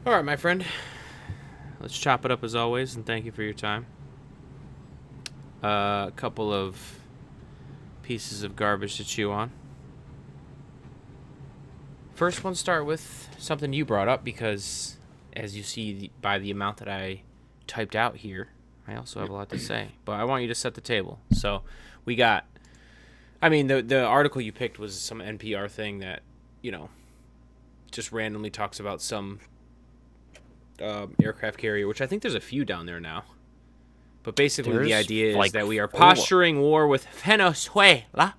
All right, my friend. Let's chop it up as always, and thank you for your time. A couple of pieces of garbage to chew on. First one, start with something you brought up because, as you see by the amount that I typed out here, I also have a lot to say. But I want you to set the table. So we got, the article you picked was some NPR thing that, just randomly talks about some aircraft carrier, which I think there's a few down there now. But basically the idea is that we are posturing war with Venezuela.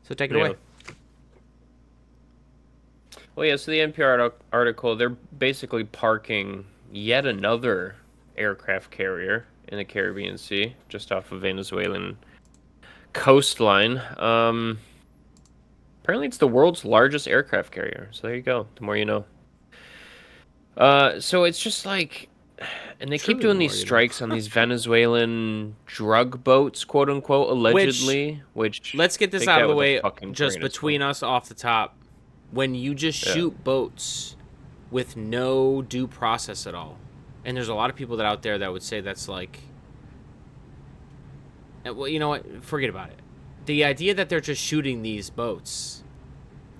So take it away. Well, yeah, so the NPR article, they're basically parking yet another aircraft carrier in the Caribbean Sea, just off of Venezuelan coastline. Apparently it's the world's largest aircraft carrier, so there you go. The more you know. So it's just like, and they keep doing these strikes on these Venezuelan drug boats, quote unquote, allegedly. Which let's get this out of the way, just between us off the top. When you just shoot boats with no due process at all, and there's a lot of people out there that would say that's like, well, you know what? Forget about it. The idea that they're just shooting these boats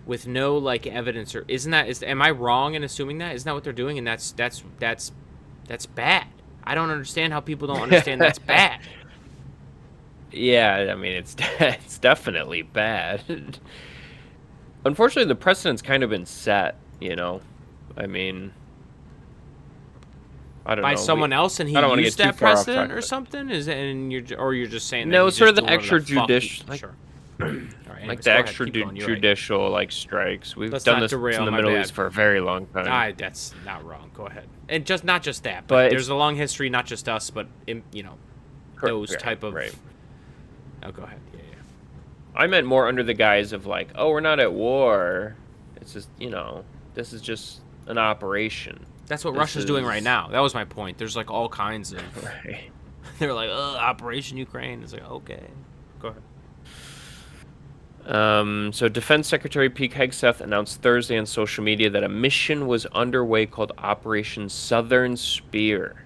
with no like evidence, or am I wrong in assuming that? Isn't that what they're doing? And that's bad. I don't understand how people don't understand that's bad. Yeah, I mean it's definitely bad. Unfortunately, the precedent's kind of been set, I mean, I don't know. By someone else, and he used that precedent or something? You're just saying no, that sort of the extrajudicial, sure. Like the extrajudicial like strikes. We've done this in the Middle East for a very long time. That's not wrong. Go ahead. And not just that, but there's a long history, not just us, but those type of. Right. Oh, go ahead. Yeah. I meant more under the guise of like, oh, we're not at war. It's just, this is just an operation. That's what Russia's doing right now. That was my point. There's like all kinds of. Right. They're like, Operation Ukraine. It's like, okay, go ahead. So Defense Secretary Pete Hegseth announced Thursday on social media that a mission was underway called Operation Southern Spear.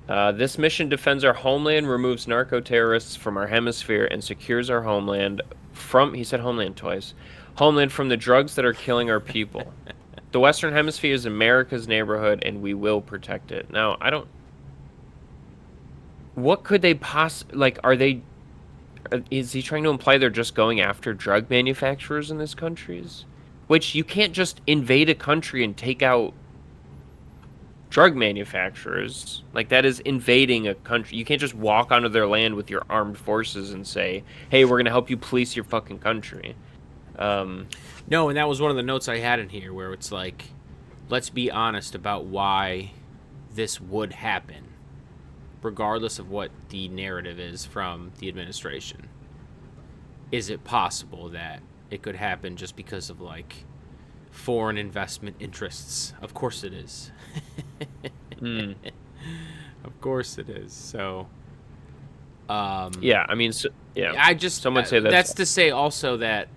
This mission defends our homeland, removes narco-terrorists from our hemisphere, and secures our homeland from, he said homeland twice, homeland from the drugs that are killing our people. The Western Hemisphere is America's neighborhood, and we will protect it. Now, what could they is he trying to imply they're just going after drug manufacturers in these countries? Which you can't just invade a country and take out drug manufacturers. Like, that is invading a country. You can't just walk onto their land with your armed forces and say, hey, we're going to help you police your fucking country. No, and that was one of the notes I had in here where it's like, let's be honest about why this would happen, regardless of what the narrative is from the administration. Is it possible that it could happen just because of, like, foreign investment interests? Of course it is. Of course it is. So, yeah, I mean, someone say that. That's to say also that,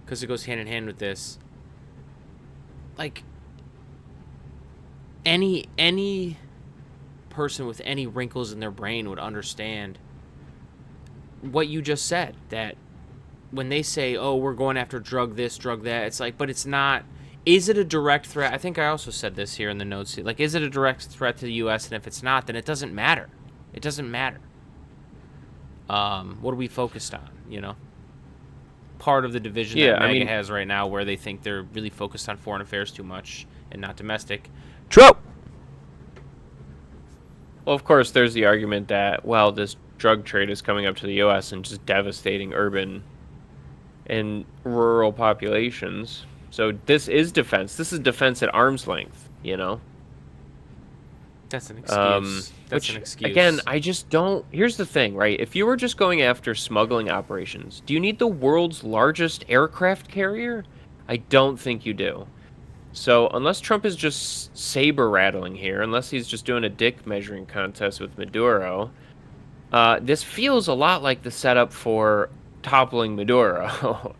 because it goes hand in hand with this, like, any person with any wrinkles in their brain would understand what you just said, that when they say, oh, we're going after drug this, drug that, it's like, but it's not. Is it a direct threat? I think I also said this here in the notes. Like, is it a direct threat to the U.S.? And if it's not, then it doesn't matter. It doesn't matter. What are we focused on, Part of the division that MAGA has right now, where they think they're really focused on foreign affairs too much and not domestic. True. Well, of course, there's the argument that, well, this drug trade is coming up to the U.S. and just devastating urban and rural populations. So this is defense. This is defense at arm's length, That's an excuse. That's an excuse. Again, I just don't... Here's the thing, right? If you were just going after smuggling operations, do you need the world's largest aircraft carrier? I don't think you do. So unless Trump is just saber-rattling here, unless he's just doing a dick-measuring contest with Maduro, this feels a lot like the setup for toppling Maduro.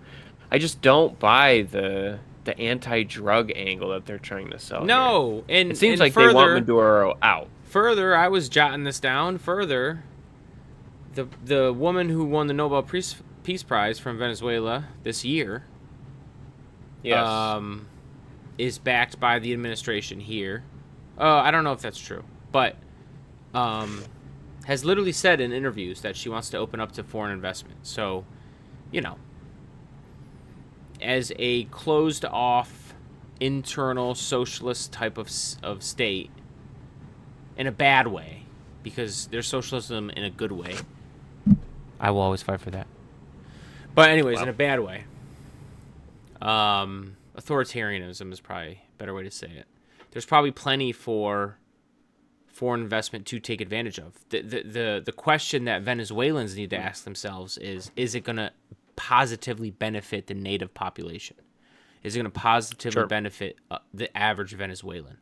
I just don't buy the the anti-drug angle that they're trying to sell here. No, It seems and like they want further, Maduro out. further, I was jotting this down. Further, the woman who won the Nobel Peace Prize from Venezuela this year, Yes. is backed by the administration here. I don't know if that's true, but has literally said in interviews that she wants to open up to foreign investment. So, you know, as a closed off internal socialist type of state, in a bad way, because there's socialism in a good way, I will always fight for that. But anyways, in a bad way, authoritarianism is probably a better way to say it. There's probably plenty for foreign investment to take advantage of. The question that Venezuelans need to ask themselves is it going to positively benefit the native population? Is it going to positively benefit the average Venezuelan?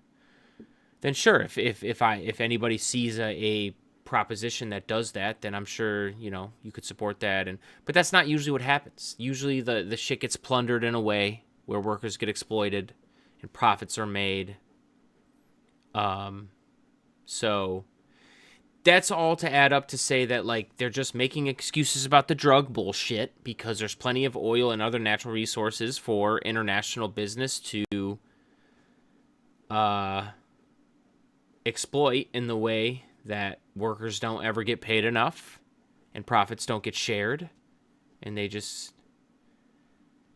Then sure, if anybody sees a proposition that does that, then I'm sure, you know, you could support that. But that's not usually what happens. Usually the shit gets plundered in a way where workers get exploited and profits are made. So that's all to add up to say that, like, they're just making excuses about the drug bullshit because there's plenty of oil and other natural resources for international business to exploit in the way that workers don't ever get paid enough and profits don't get shared and they just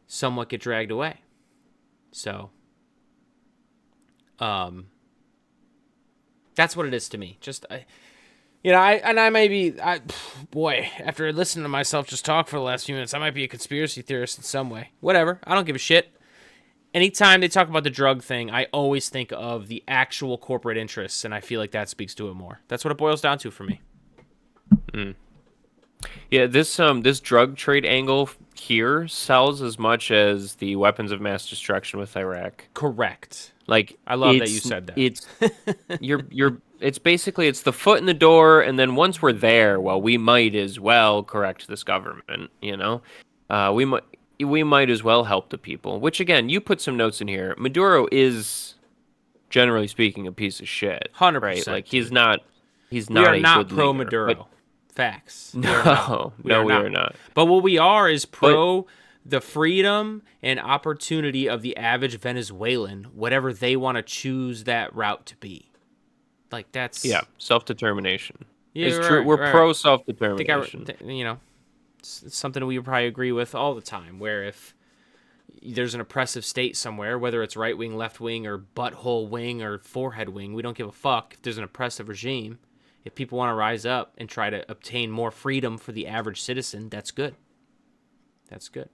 somewhat get dragged away. So, that's what it is to me. Just, boy, after listening to myself just talk for the last few minutes, I might be a conspiracy theorist in some way. Whatever. I don't give a shit. Anytime they talk about the drug thing, I always think of the actual corporate interests, and I feel like that speaks to it more. That's what it boils down to for me. Yeah, this drug trade angle here sells as much as the weapons of mass destruction with Iraq. Correct. Like, I love that you said that. It's basically it's the foot in the door, and then once we're there, well, we might as well correct this government. You know, we might as well help the people. Which again, you put some notes in here. Maduro is, generally speaking, a piece of shit. 100%. Right? Like he's not. We are not pro leader, Maduro. but... Facts. No, we are not. But what we are is pro the freedom and opportunity of the average Venezuelan, whatever they want to choose that route to be. Like, that's... Yeah, self-determination. Yeah, it's true. We're pro self-determination. It's something we probably agree with all the time, where if there's an oppressive state somewhere, whether it's right-wing, left-wing, or butthole wing, or forehead wing, we don't give a fuck. If there's an oppressive regime, if people want to rise up and try to obtain more freedom for the average citizen, that's good. That's good.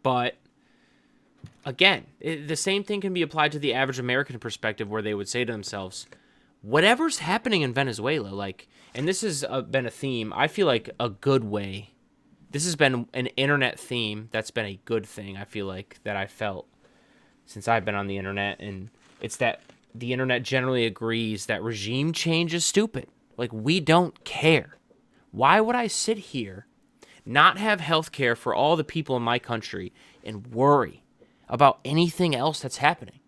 But again, the same thing can be applied to the average American perspective, where they would say to themselves, whatever's happening in Venezuela, like, and this has been a theme, I feel like a good way. This has been an internet theme that's been a good thing, I feel like, that I felt since I've been on the internet. And it's that the internet generally agrees that regime change is stupid. Like, we don't care. Why would I sit here, not have health care for all the people in my country, and worry about anything else that's happening?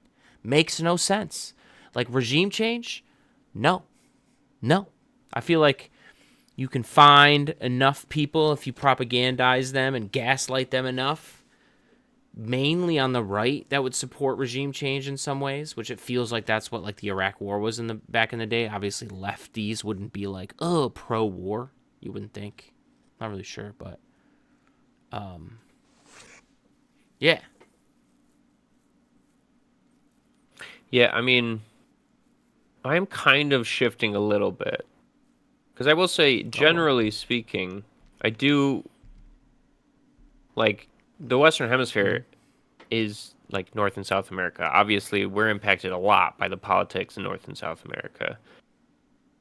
Makes no sense. Like, regime change? No. I feel like you can find enough people, if you propagandize them and gaslight them enough, mainly on the right, that would support regime change in some ways, which it feels like that's what, like, the Iraq War was back in the day. Obviously, lefties wouldn't be like, oh, pro-war. You wouldn't think. Not really sure, but yeah. Yeah, I mean, I'm kind of shifting a little bit. Because I will say, generally speaking, I do, like, the Western Hemisphere is, like, North and South America. Obviously, we're impacted a lot by the politics in North and South America.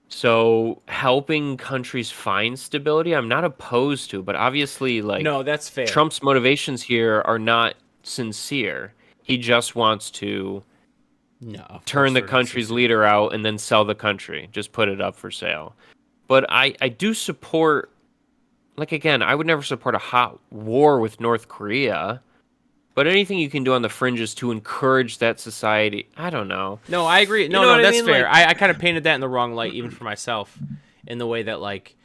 So, helping countries find stability, I'm not opposed to, but obviously, like... No, that's fair. Trump's motivations here are not sincere. He just wants to turn the country's leader out and then sell the country. Just put it up for sale. But I do support like, again, I would never support a hot war with North Korea, but anything you can do on the fringes to encourage that society, I don't know. No, I agree. You No, know no, what I that's mean? fair. Like, I kind of painted that in the wrong light, even for myself, in the way that, like,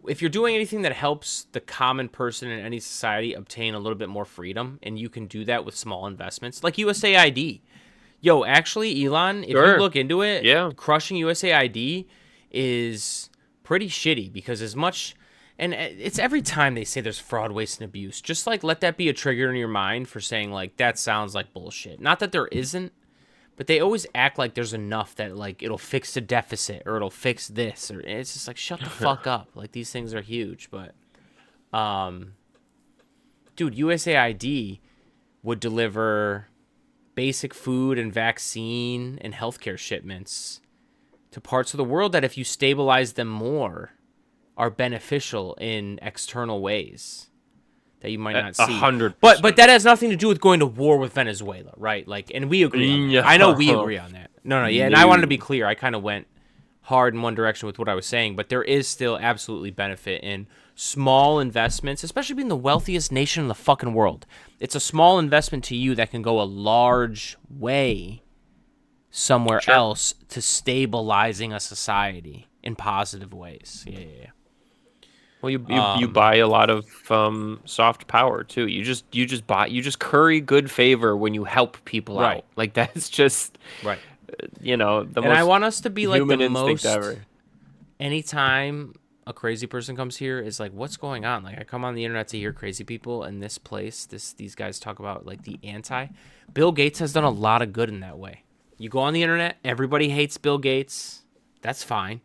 if you're doing anything that helps the common person in any society obtain a little bit more freedom, and you can do that with small investments, like USAID. Yo, actually, Elon, if you sure. look into it, Yeah. crushing USAID is pretty shitty because as much, and it's every time they say there's fraud, waste, and abuse, just like let that be a trigger in your mind for saying like that sounds like bullshit. Not that there isn't, but they always act like there's enough that like it'll fix the deficit or it'll fix this, or it's just like shut the fuck up. Like these things are huge, but dude, USAID would deliver basic food and vaccine and healthcare shipments to parts of the world that if you stabilize them more are beneficial in external ways that you might not see. 100%. But that has nothing to do with going to war with Venezuela, right? Like, and we agree on that. I know we agree on that. No, yeah, and I wanted to be clear. I kind of went hard in one direction with what I was saying, but there is still absolutely benefit in small investments, especially being the wealthiest nation in the fucking world. It's a small investment to you that can go a large way somewhere else to stabilizing a society in positive ways. Yeah. Well, you buy a lot of soft power too. You just curry good favor when you help people Right. out. Like that's just Right. the And most I want us to be like human the instinct most ever. anytime a crazy person comes here is like, what's going on? Like I come on the internet to hear crazy people in this place. These guys talk about like the anti. Bill Gates has done a lot of good in that way. You go on the internet, everybody hates Bill Gates. That's fine.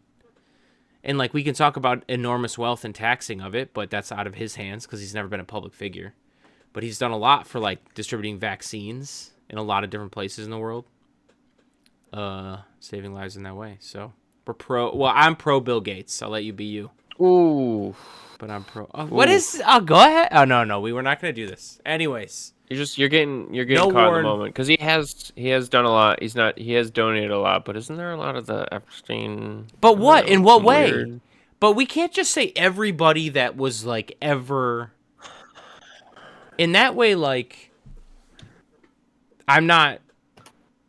And like we can talk about enormous wealth and taxing of it, but that's out of his hands because he's never been a public figure. But he's done a lot for like distributing vaccines in a lot of different places in the world. Saving lives in that way. So I'm pro Bill Gates. I'll let you be you. Ooh. But I'm pro. What is? Oh, go ahead. Oh no, we were not gonna do this. Anyways, You're getting No caught war. in the moment because he has done a lot. He has donated a lot, but isn't there a lot of the Epstein? but what? In what some way? weird- But we can't just say everybody that was like ever. In that way, like, I'm not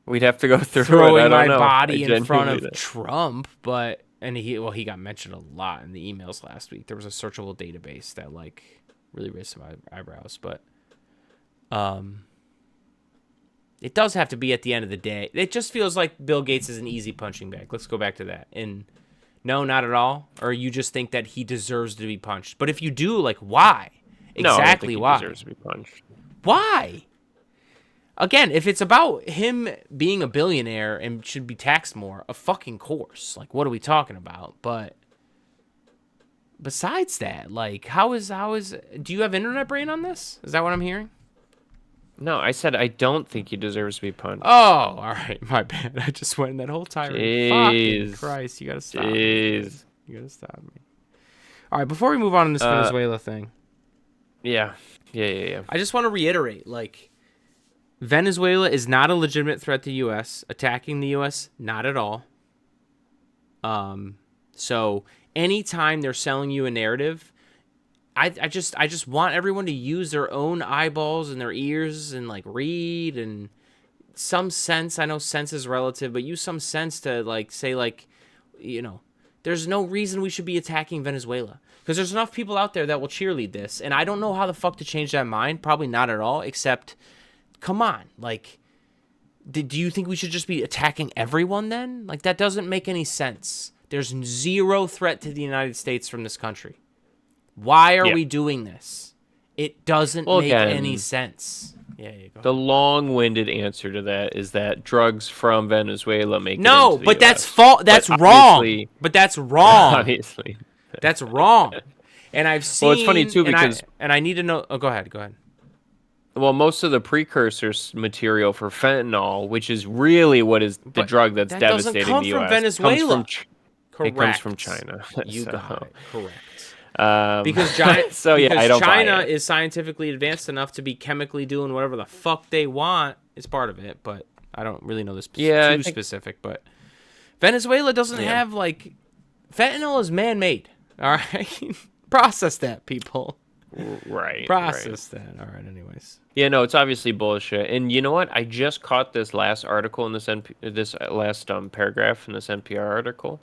We'd have to go through it. I throwing don't my know. body I in front genuinely of don't. Trump, but he got mentioned a lot in the emails last week. There was a searchable database that like really raised some eyebrows, but it does have to be at the end of the day. It just feels like Bill Gates is an easy punching bag. Let's go back to that. And no, not at all. Or you just think that he deserves to be punched. But if you do, like, why? No, I don't Exactly think he why? deserves to be punched. Why? Again, if it's about him being a billionaire and should be taxed more, of fucking course. Like, what are we talking about? But besides that, like, how is do you have internet brain on this? Is that what I'm hearing? No, I said I don't think he deserves to be punched. Oh, all right, my bad. I just went in that whole tirade. Fucking Jeez. Christ, you gotta stop me. Jeez. You gotta stop me. All right, before we move on to this Venezuela thing, Yeah. I just want to reiterate, like, Venezuela is not a legitimate threat to the U.S. Attacking the U.S., not at all. So anytime they're selling you a narrative, I just want everyone to use their own eyeballs and their ears and like read and some sense. I know sense is relative, but use some sense to like say like, you know, there's no reason we should be attacking Venezuela because there's enough people out there that will cheerlead this, and I don't know how the fuck to change that mind. Probably not at all. Except, come on, like, do you think we should just be attacking everyone then? Like that doesn't make any sense. There's zero threat to the United States from this country. Why are we doing this? It doesn't make any sense. Yeah, go The long-winded answer to that is that drugs from Venezuela make no, it into the but US. that's false. That's But wrong. But that's wrong. Obviously, That's wrong. And I've seen. Well, it's funny too because I need to know. Oh, go ahead. well, most of the precursors material for fentanyl, which is really what is the But drug that's that devastating doesn't come the from U.S. Venezuela. It comes from China. You So, got it. Correct. Because I don't buy China it. is scientifically advanced enough to be chemically doing whatever the fuck they want. It's part of it, but I don't really know this too specific. But Venezuela doesn't have like fentanyl is man-made. All right, Process that, people. Right. Process that. All right. Anyways. Yeah, no, it's obviously bullshit. And you know what? I just caught this last article in this last paragraph in this NPR article,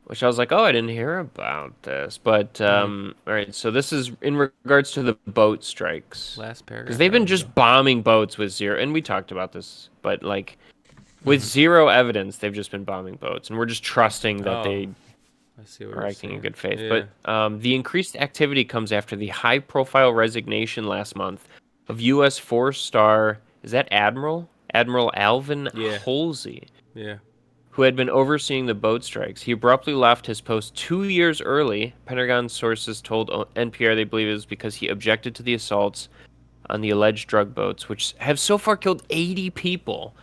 which I was like, oh, I didn't hear about this. But all right, so this is in regards to the boat strikes. Last paragraph. Because they've been just bombing boats with zero, and we talked about this, but like with zero evidence, they've just been bombing boats, and we're just trusting that they are acting in good faith. Yeah. But the increased activity comes after the high-profile resignation last month of U.S. four-star, is that Admiral Alvin Halsey, who had been overseeing the boat strikes. He abruptly left his post 2 years early. Pentagon sources told NPR they believe it was because he objected to the assaults on the alleged drug boats, which have so far killed 80 people,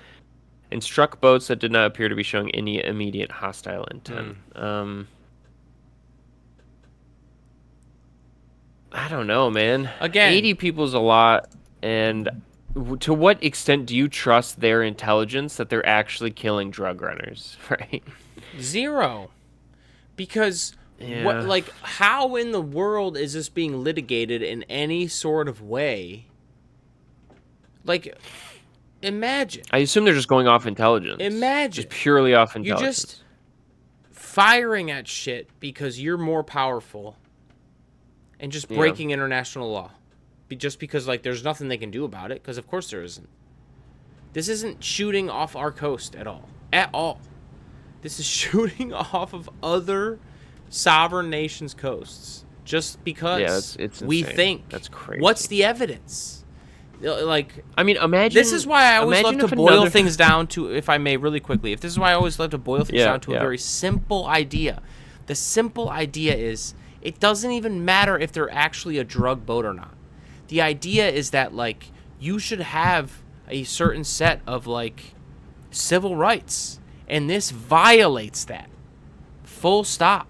and struck boats that did not appear to be showing any immediate hostile intent. I don't know, man. Again, 80 people is a lot, and to what extent do you trust their intelligence that they're actually killing drug runners, right? Zero. Because what, like, how in the world is this being litigated in any sort of way? Like, imagine. I assume they're just going off intelligence. Imagine. Just purely off intelligence. You're just firing at shit because you're more powerful and just breaking international law. Just because, like, there's nothing they can do about it, because of course there isn't. This isn't shooting off our coast at all. At all. This is shooting off of other sovereign nations' coasts. Just because it's we insane. think. That's crazy. What's the evidence? Like, I mean, imagine. This is why I always love to boil things down to, if I may, really quickly. If this is why I always love to boil things down to a very simple idea. The simple idea is, it doesn't even matter if they're actually a drug boat or not. The idea is that, like, you should have a certain set of, like, civil rights. And this violates that. Full stop.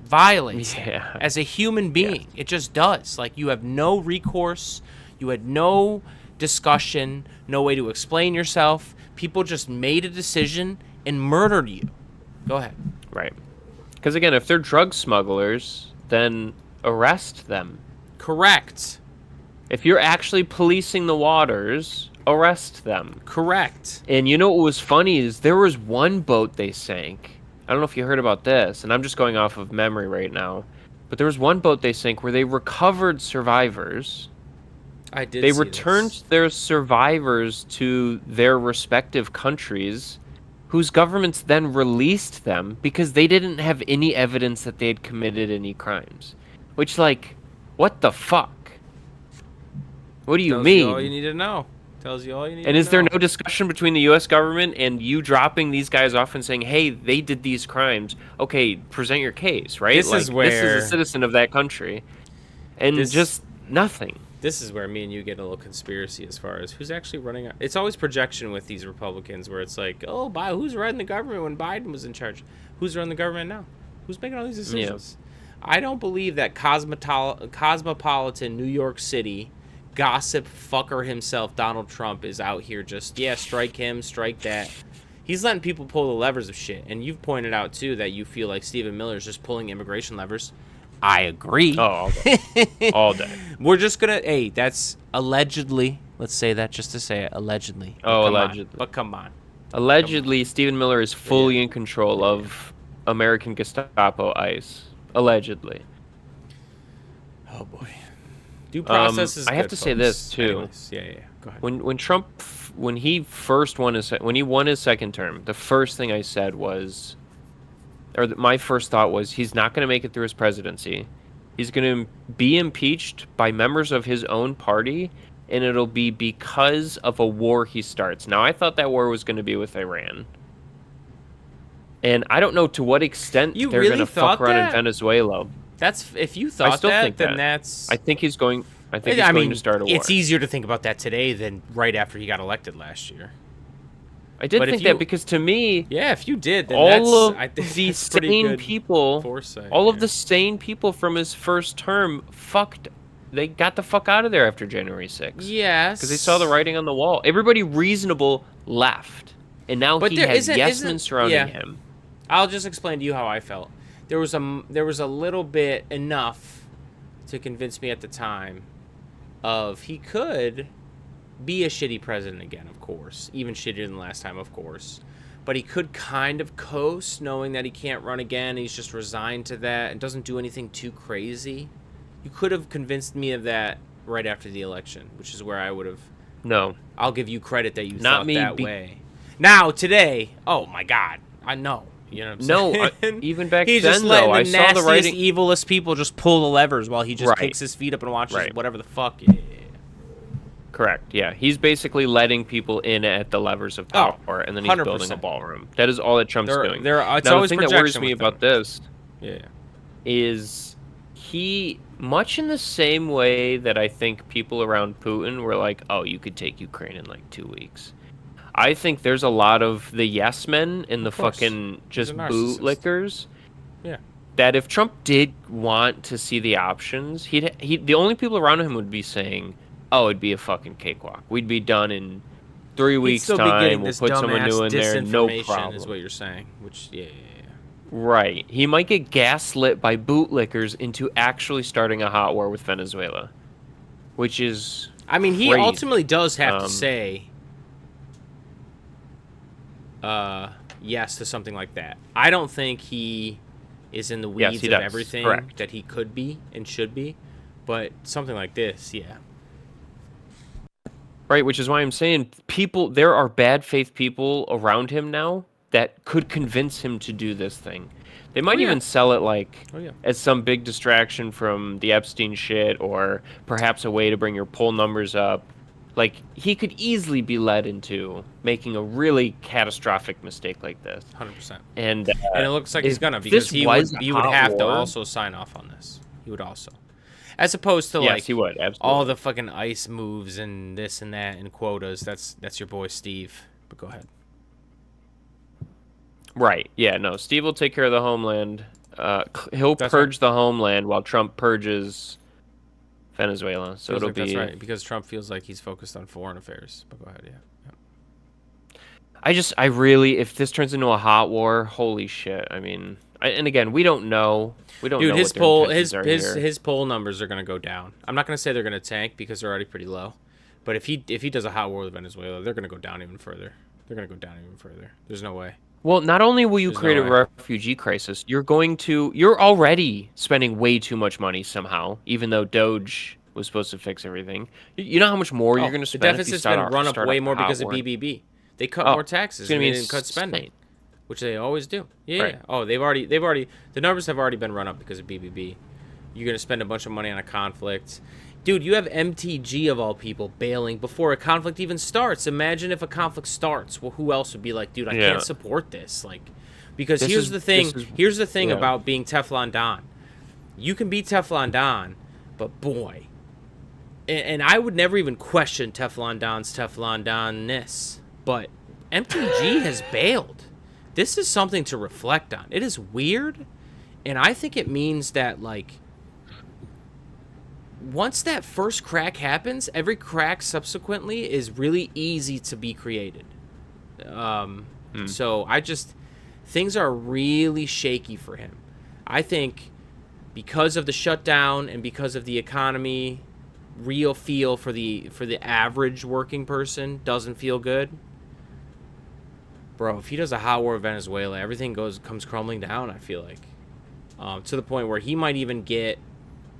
Violates that. As a human being. It just does. Like, you have no recourse. You had no discussion. No way to explain yourself. People just made a decision and murdered you. Go ahead. Right. Because, again, if they're drug smugglers, then arrest them. Correct. If you're actually policing the waters, arrest them. Correct. And you know what was funny is there was one boat they sank. I don't know if you heard about this, and I'm just going off of memory right now. But there was one boat they sank where they recovered survivors. I did. They returned their survivors to their respective countries, whose governments then released them because they didn't have any evidence that they had committed any crimes. Which, like, what the fuck? What do you mean? Tells you all you need to know. Tells you all you need to know. And is there no discussion between the U.S. government and you dropping these guys off and saying, hey, they did these crimes. Okay, present your case, right? This is a citizen of that country. And just nothing. This is where me and you get a little conspiracy as far as who's actually running. It's always projection with these Republicans where it's like, oh, who's running the government when Biden was in charge? Who's running the government now? Who's making all these decisions? Yeah. I don't believe that cosmopolitan New York City gossip fucker himself, Donald Trump, is out here just, strike him, strike that. He's letting people pull the levers of shit. And you've pointed out, too, that you feel like Stephen Miller is just pulling immigration levers. I agree. Oh, all day. All day. We're just going to, that's allegedly. Let's say that just to say it. Allegedly. Oh, allegedly. But come on. Allegedly, Stephen Miller is fully in control of American Gestapo ICE. Allegedly. Oh, boy. Due process is I have to say this too. Anyways, yeah. Go ahead. When Trump, when he won his second term, the first thing I said was, my first thought was, he's not going to make it through his presidency. He's going to be impeached by members of his own party, and it'll be because of a war he starts. Now, I thought that war was going to be with Iran. And I don't know to what extent they're going to fuck around in Venezuela. That's, if you thought that, then that's... I think he's going to start a war. It's easier to think about that today than right after he got elected last year. I did think that because to me... Yeah, if you did, then all of I think the sane people... Foresight, all of the sane people from his first term they got the fuck out of there after January 6th. Yes. Because they saw the writing on the wall. Everybody reasonable left. And now he has yes men surrounding him. I'll just explain to you how I felt. there was a little bit enough to convince me at the time of he could be a shitty president again, of course, even shittier than last time, of course. But he could kind of coast, knowing that he can't run again. He's just resigned to that and doesn't do anything too crazy. You could have convinced me of that right after the election, which is where I would have. No. I'll give you credit that you Not thought me that way. Now, today, oh my God, I know. You know what I'm saying? No, even back He's then, just letting though, the I saw the nastiest, writing. evilest people just pull the levers while he just Right. kicks his feet up and watches Right. whatever the fuck. Yeah. Correct. Yeah, he's basically letting people in at the levers of power, and then he's building a 100%. ballroom. That is all that Trump's doing. It's Now, the always thing that worries projection me with about them. this Yeah. is he, much in the same way that I think people around Putin were like, "Oh, you could take Ukraine in like 2 weeks." I think there's a lot of the yes men and the Of course. fucking just He's a narcissist. bootlickers. Yeah. That if Trump did want to see the options, the only people around him would be saying, "Oh, it'd be a fucking cakewalk. We'd be done in 3 He'd weeks still be time. getting We'll this put someone new in there, no disinformation problem." is what you're saying. Which, yeah. Right. He might get gaslit by bootlickers into actually starting a hot war with Venezuela, which is I mean, he crazy. ultimately does have to Um, say yes to something like that. I don't think he is in the Yes, weeds he of does. everything Correct. that he could be and should be, but something like this, yeah. Right, which is why I'm saying there are bad faith people around him now that could convince him to do this thing. They might yeah. even sell it like Oh, yeah. as some big distraction from the Epstein shit, or perhaps a way to bring your poll numbers up. Like, he could easily be led into making a really catastrophic mistake like this. 100%. And And it looks like he's if gonna, this because he was would a hot have to war- also sign off on this. He would also. As opposed to Yes, like he would, absolutely. all the fucking ICE moves and this and that and quotas. That's your boy Steve. But go ahead. Right. Yeah, no, Steve will take care of the homeland. He'll That's purge the homeland while Trump purges Venezuela. So Feels it'll like be. that's right, because Trump feels like he's focused on foreign affairs. But go ahead, yeah. I really, if this turns into a hot war, holy shit. I mean, and again, we don't know. We don't Dude, know his what their poll intentions are here. his poll numbers are gonna go down. I'm not gonna say they're gonna tank because they're already pretty low. But if he does a hot war with Venezuela, they're gonna go down even further. They're gonna go down even further. There's no way. Well, not only will you There's create no a way. refugee crisis, you're already spending way too much money somehow, even though Doge was supposed to fix everything. You know how much more you're going to The spend if you deficit's start been run up start way a more hot because war? of BBB. They cut Oh, more taxes. it's gonna And be they didn't cut spending, insane. which they always do. Yeah. Right. Oh, they've already the numbers have already been run up because of BBB. You're gonna spend a bunch of money on a conflict. Dude, you have MTG of all people bailing before a conflict even starts. Imagine if a conflict starts. Well, who else would be like, dude, I Yeah. can't support this. Like, because This here's is- the thing. this is- Here's the thing yeah. about being Teflon Don. You can be Teflon Don, but boy, and I would never even question Teflon Don's Teflon Don-ness, but MTG has bailed. This is something to reflect on. It is weird, and I think it means that, like, once that first crack happens, every crack subsequently is really easy to be created. So things are really shaky for him. I think because of the shutdown and because of the economy, real feel for the average working person doesn't feel good. Bro, if he does a hot war with Venezuela, everything comes crumbling down, I feel like. To the point where he might even get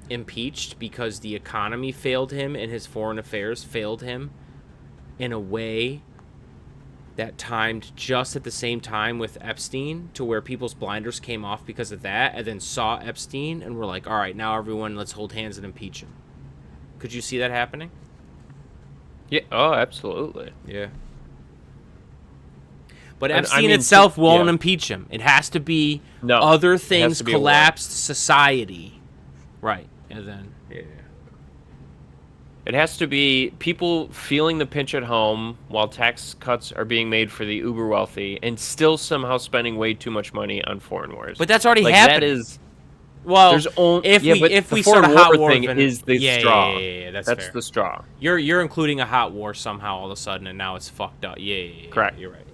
impeached because the economy failed him and his foreign affairs failed him in a way that timed just at the same time with Epstein, to where people's blinders came off because of that, and then saw Epstein and were like, all right, now everyone, let's hold hands and impeach him. Could you see that happening? Yeah. Oh, absolutely. Yeah. But And, I Epstein mean, itself won't yeah. impeach him. It has to be No, other it has things to be a war. collapsed society. Right. And then, yeah. It has to be people feeling the pinch at home while tax cuts are being made for the uber wealthy, and still somehow spending way too much money on foreign wars. But that's already like, happened. That is. Well, There's only if but we the start a foreign hot war war thing is the straw. Yeah, that's fair. the straw. You're including a hot war somehow all of a sudden, and now it's fucked up. Yeah. Correct. You're right.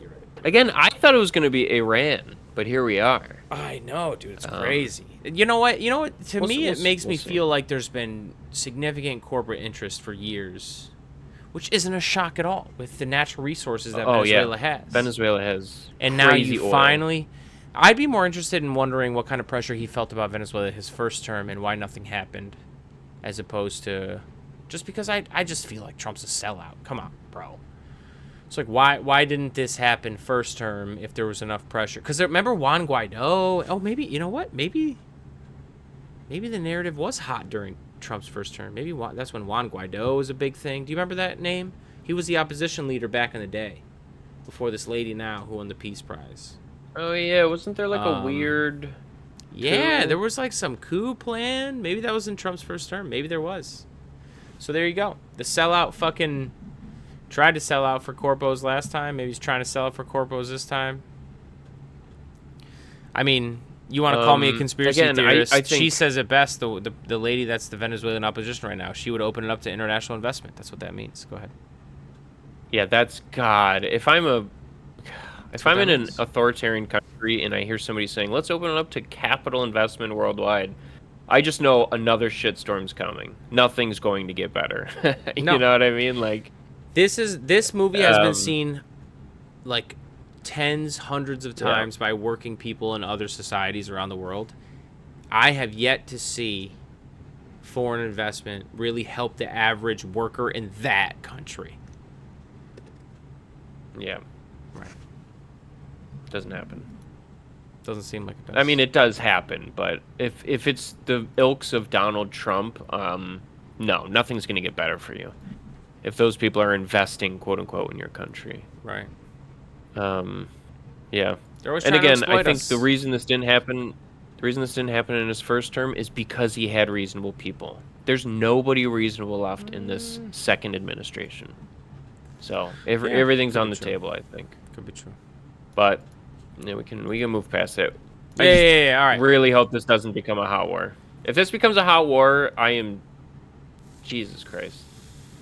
Again, I thought it was going to be Iran, but here we are. I know, dude. It's crazy. You know what? To me, it makes me feel like there's been significant corporate interest for years, which isn't a shock at all with the natural resources that Venezuela has. Venezuela has and crazy now you oil. finally. I'd be more interested in wondering what kind of pressure he felt about Venezuela his first term and why nothing happened, as opposed to just because I just feel like Trump's a sellout. Come on, bro. It's like, why didn't this happen first term if there was enough pressure? Because remember Juan Guaido? Oh, maybe, you know what? Maybe the narrative was hot during Trump's first term. Maybe that's when Juan Guaido was a big thing. Do you remember that name? He was the opposition leader back in the day, before this lady now who won the Peace Prize. Oh, yeah. Wasn't there like a weird... Yeah, coup? there was like some coup plan. Maybe that was in Trump's first term. Maybe there was. So there you go. The sellout fucking... tried to sell out for corpos last time. Maybe he's trying to sell out for corpos this time. I mean, you want to call me a conspiracy theorist? I think she says it best. The lady that's the Venezuelan opposition right now. She would open it up to international investment. That's what that means. Go ahead. Yeah, that's God. If I'm in an authoritarian country and I hear somebody saying, "Let's open it up to capital investment worldwide," I just know another shitstorm's coming. Nothing's going to get better. You know what I mean? Like. This movie has been seen like tens, hundreds of times by working people in other societies around the world. I have yet to see foreign investment really help the average worker in that country. Yeah. Right. Doesn't happen. Doesn't seem like it does. I mean, it does happen, but if it's the ilks of Donald Trump, no, nothing's going to get better for you. If those people are investing, quote unquote, in your country, right? Yeah. And again, I think the reason this didn't happen in his first term is because he had reasonable people. There's nobody reasonable left in this second administration. So everything's on the table, I think. Could be true. But yeah, we can move past it. Yeah. All right. Really hope this doesn't become a hot war. If this becomes a hot war, Jesus Christ.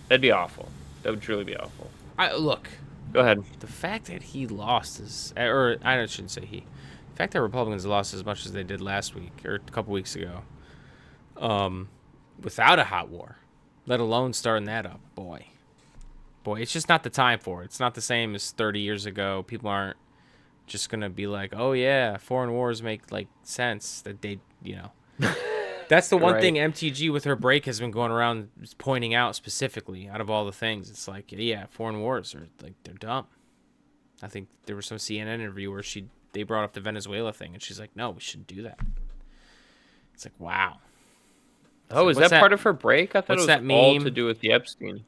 That'd be awful. That would truly be awful. Look. Go ahead. The fact that he lost or I shouldn't say he. The fact that Republicans lost as much as they did last week or a couple weeks ago, without a hot war, let alone starting that up, boy, it's just not the time for it. It's not the same as 30 years ago. People aren't just gonna be like, oh yeah, foreign wars make like sense that they, That's the one thing MTG with her break has been going around pointing out specifically out of all the things. It's like, yeah, foreign wars are like, they're dumb. I think there was some CNN interview where they brought up the Venezuela thing and she's like, no, we shouldn't do that. It's like, wow. Oh, is that part of her break? I thought it was all to do with the Epstein.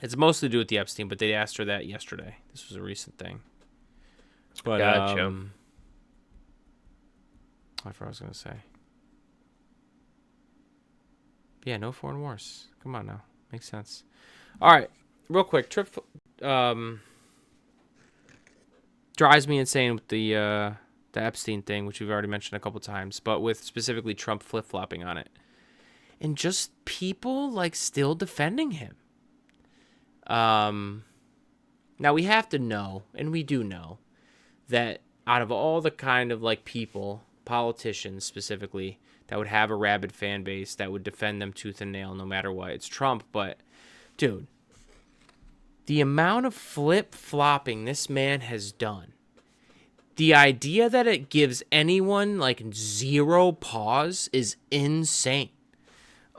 It's mostly to do with the Epstein, but they asked her that yesterday. This was a recent thing. But, gotcha. I forgot what I was going to say. Yeah, no foreign wars. Come on now. Makes sense. All right. Real quick. Trip drives me insane with the Epstein thing, which we've already mentioned a couple times, but with specifically Trump flip-flopping on it. And just people, like, still defending him. Now, we have to know, and we do know, that out of all the kind of, like, people, politicians specifically, that would have a rabid fan base that would defend them tooth and nail no matter what. It's Trump, but, dude, the amount of flip-flopping this man has done, the idea that it gives anyone, like, zero pause is insane.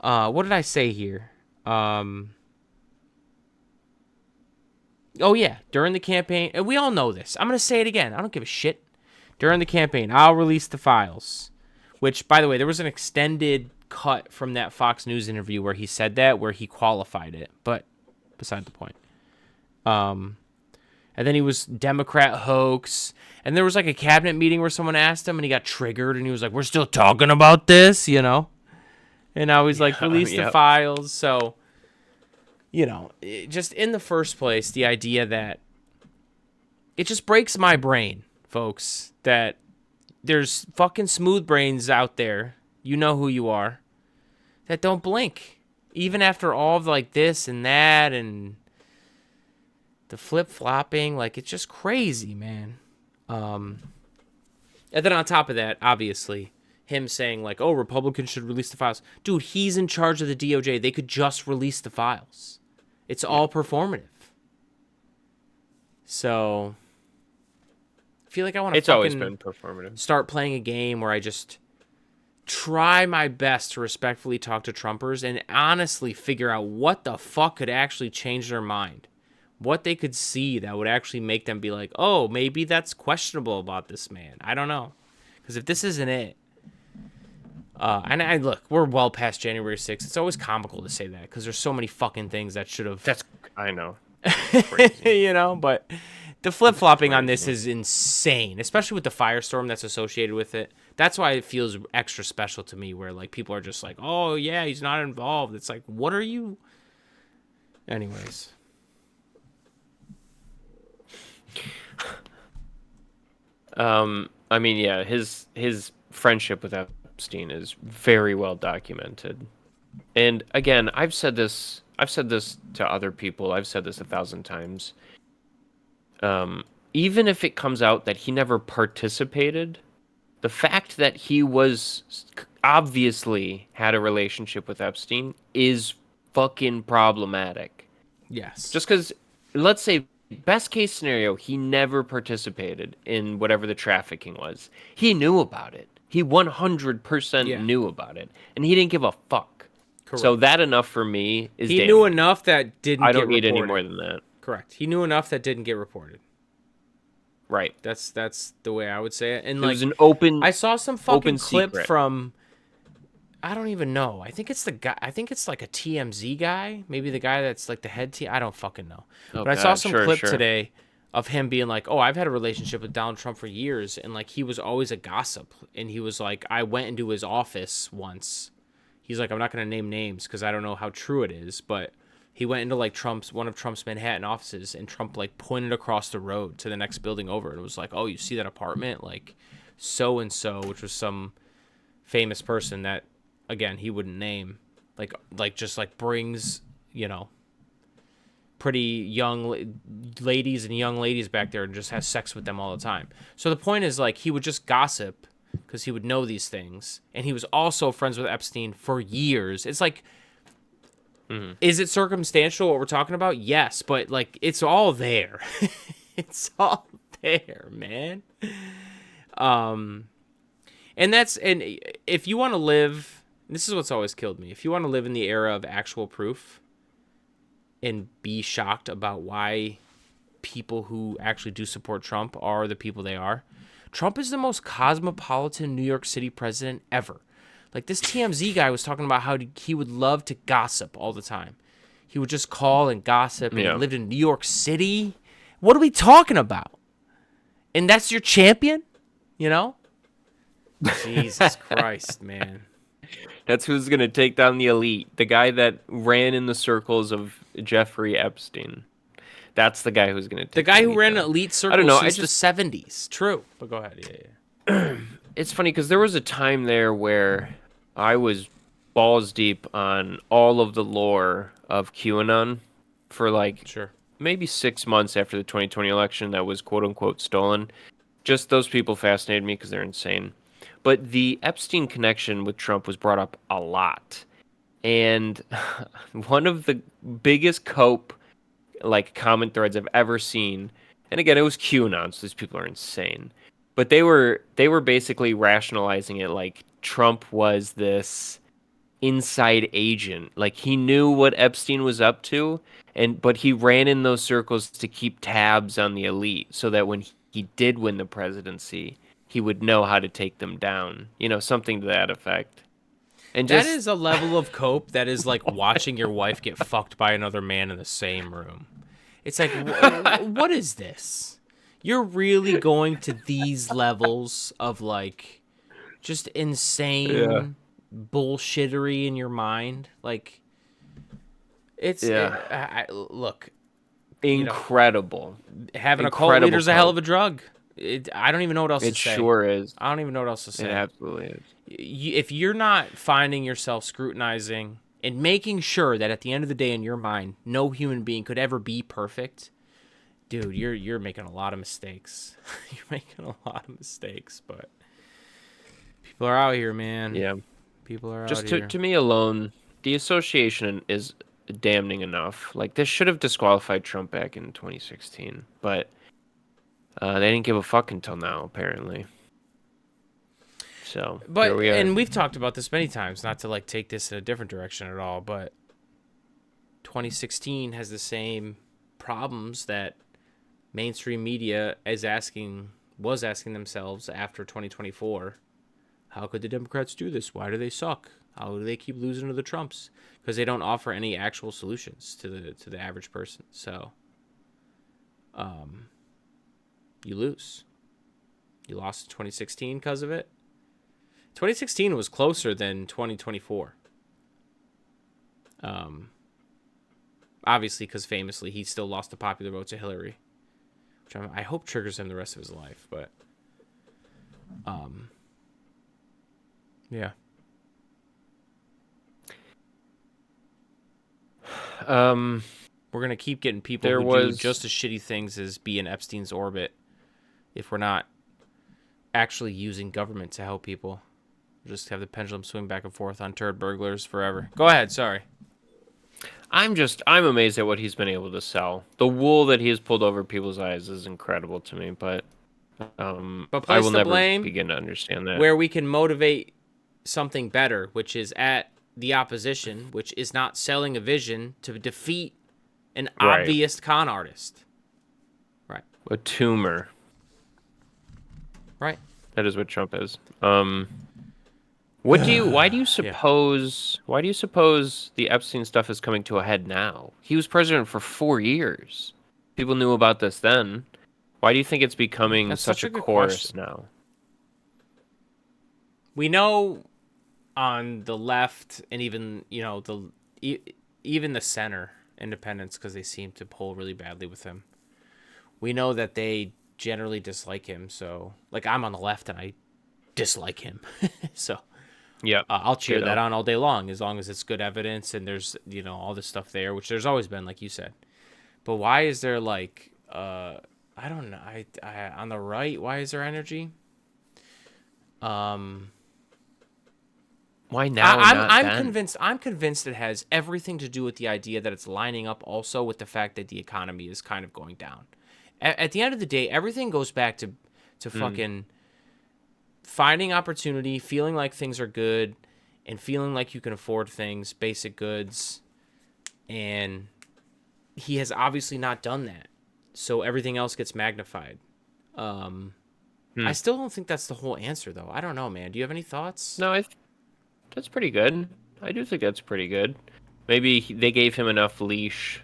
What did I say here? Oh, yeah, during the campaign, and we all know this. I'm going to say it again. I don't give a shit. During the campaign, I'll release the files. Which, by the way, there was an extended cut from that Fox News interview where he said that, where he qualified it. But beside the point. And then he was Democrat hoax. And there was like a cabinet meeting where someone asked him and he got triggered and he was like, we're still talking about this, And now he's like, release the files. So, just in the first place, the idea that it just breaks my brain, folks, that there's fucking smooth brains out there, you know who you are, that don't blink. Even after all of like this and that and the flip-flopping, like it's just crazy, man. And then on top of that, obviously, him saying like, "Oh, Republicans should release the files." Dude, he's in charge of the DOJ. They could just release the files. It's all performative. So, I feel like I want to It's always been performative. start playing a game where I just try my best to respectfully talk to Trumpers and honestly figure out what the fuck could actually change their mind. What they could see that would actually make them be like, "Oh, maybe that's questionable about this man." I don't know. Because if this isn't it, and I look, we're well past January 6th. It's always comical to say that because there's so many fucking things that should have. I know. You know, but the flip-flopping on this is insane, especially with the firestorm that's associated with it. That's why it feels extra special to me, where like people are just like, "Oh yeah, he's not involved." It's like, what are you? Anyways. I mean, yeah, his friendship with Epstein is very well documented. And again, I've said this to other people. I've said this 1,000 times. Even if it comes out that he never participated, the fact that he was obviously had a relationship with Epstein is fucking problematic. Yes. Just because, let's say, best case scenario, he never participated in whatever the trafficking was. He knew about it. He 100% knew about it, and he didn't give a fuck. Correct. So that enough for me is. He knew enough that didn't. I don't need any more than that. Correct. He knew enough that didn't get reported. Right. That's the way I would say it. And it like, was an open. I saw some fucking clip secret. from. I don't even know. I think it's the guy. I think it's like a TMZ guy. Maybe the guy that's like the head team. I don't fucking know. Oh, but I saw some clip today of him being like, "Oh, I've had a relationship with Donald Trump for years," and like he was always a gossip. And he was like, "I went into his office once." He's like, "I'm not gonna name names because I don't know how true it is," but he went into like one of Trump's Manhattan offices, and Trump like pointed across the road to the next building over, and it was like, "Oh, you see that apartment? Like, so and so," which was some famous person that. Again, he wouldn't name, like just like brings, you know, pretty young ladies and young ladies back there and just has sex with them all the time. So the point is like he would just gossip because he would know these things, and he was also friends with Epstein for years. It's like, is it circumstantial what we're talking about? Yes, but like it's all there. It's all there, man. And if you want to live. This is what's always killed me. If you want to live in the era of actual proof and be shocked about why people who actually do support Trump are the people they are, Trump is the most cosmopolitan New York City president ever. Like this TMZ guy was talking about how he would love to gossip all the time. He would just call and gossip and he lived in New York City. What are we talking about? And that's your champion? You know? Jesus Christ, man. That's who's going to take down the elite. The guy that ran in the circles of Jeffrey Epstein. That's the guy who's going to take the guy who ran elite circles I don't know, since the 70s. True. But go ahead. Yeah. It's funny because there was a time there where I was balls deep on all of the lore of QAnon for like maybe 6 months after the 2020 election that was quote unquote stolen. Just those people fascinated me because they're insane. But the Epstein connection with Trump was brought up a lot. And one of the biggest comment threads I've ever seen, and again, it was QAnon, so these people are insane. But they were basically rationalizing it like Trump was this inside agent. Like he knew what Epstein was up to, but he ran in those circles to keep tabs on the elite so that when he did win the presidency, he would know how to take them down. You know, something to that effect. And that is a level of cope that is like watching your wife get fucked by another man in the same room. It's like, what is this? You're really going to these levels of like just insane bullshittery in your mind? Like, it's look, incredible. Having a cult leader's a hell of a drug. I don't even know what else to say. It sure is. I don't even know what else to say. It absolutely is. If you're not finding yourself scrutinizing and making sure that at the end of the day in your mind, no human being could ever be perfect, dude, you're making a lot of mistakes. You're making a lot of mistakes, but People are out here, man. Yeah. People are Just out here. to me alone, the association is damning enough. Like, this should have disqualified Trump back in 2016, but they didn't give a fuck until now, apparently. So here But we are. and we've talked about this many times, not to like take this in a different direction at all, but 2016 has the same problems that mainstream media was asking themselves after 2024. How could the Democrats do this? Why do they suck? How do they keep losing to the Trumps? Because they don't offer any actual solutions to the average person. So, you lose. You lost in 2016 because of it. 2016 was closer than 2024. Obviously, because famously he still lost the popular vote to Hillary, which I hope triggers him the rest of his life. But, yeah. We're gonna keep getting people who do just as shitty things as be in Epstein's orbit if we're not actually using government to help people. We'll just have the pendulum swing back and forth on turd burglars forever. Go ahead, sorry. I'm amazed at what he's been able to sell. The wool that he has pulled over people's eyes is incredible to me, but I will never begin to understand that. Where we can motivate something better, which is at the opposition, which is not selling a vision to defeat an obvious con artist. Right. A tumor. Right. That is what Trump is. Why do you suppose the Epstein stuff is coming to a head now? He was president for 4 years. People knew about this then. Why do you think it's becoming such a chorus now? We know on the left and even, even the center independents, because they seem to pull really badly with him. We know that they generally dislike him. So, like, I'm on the left and I dislike him. So, yeah, I'll cheer that on all day long as it's good evidence and there's, all this stuff there, which there's always been, like you said. But why is there, like, I don't know. I on the right, why is there energy? Why now? I'm convinced it has everything to do with the idea that it's lining up also with the fact that the economy is kind of going down. At the end of the day, everything goes back to fucking finding opportunity, feeling like things are good, and feeling like you can afford things, basic goods. And he has obviously not done that. So everything else gets magnified. I still don't think that's the whole answer, though. I don't know, man. Do you have any thoughts? No, that's pretty good. I do think that's pretty good. Maybe they gave him enough leash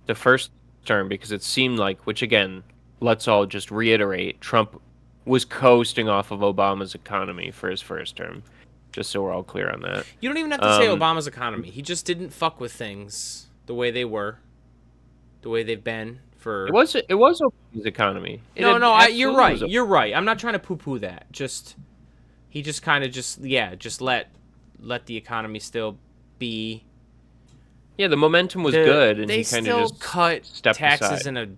the first term because it seemed like, which again, let's all just reiterate, Trump was coasting off of Obama's economy for his first term. Just so we're all clear on that. You don't even have to say Obama's economy. He just didn't fuck with things the way they were, the way they've been for. It was Obama's economy. You're right. You're right. I'm not trying to poo-poo that. He just kind of let the economy still be. Yeah, the momentum was good, and they he kind of just cut stepped taxes aside. in a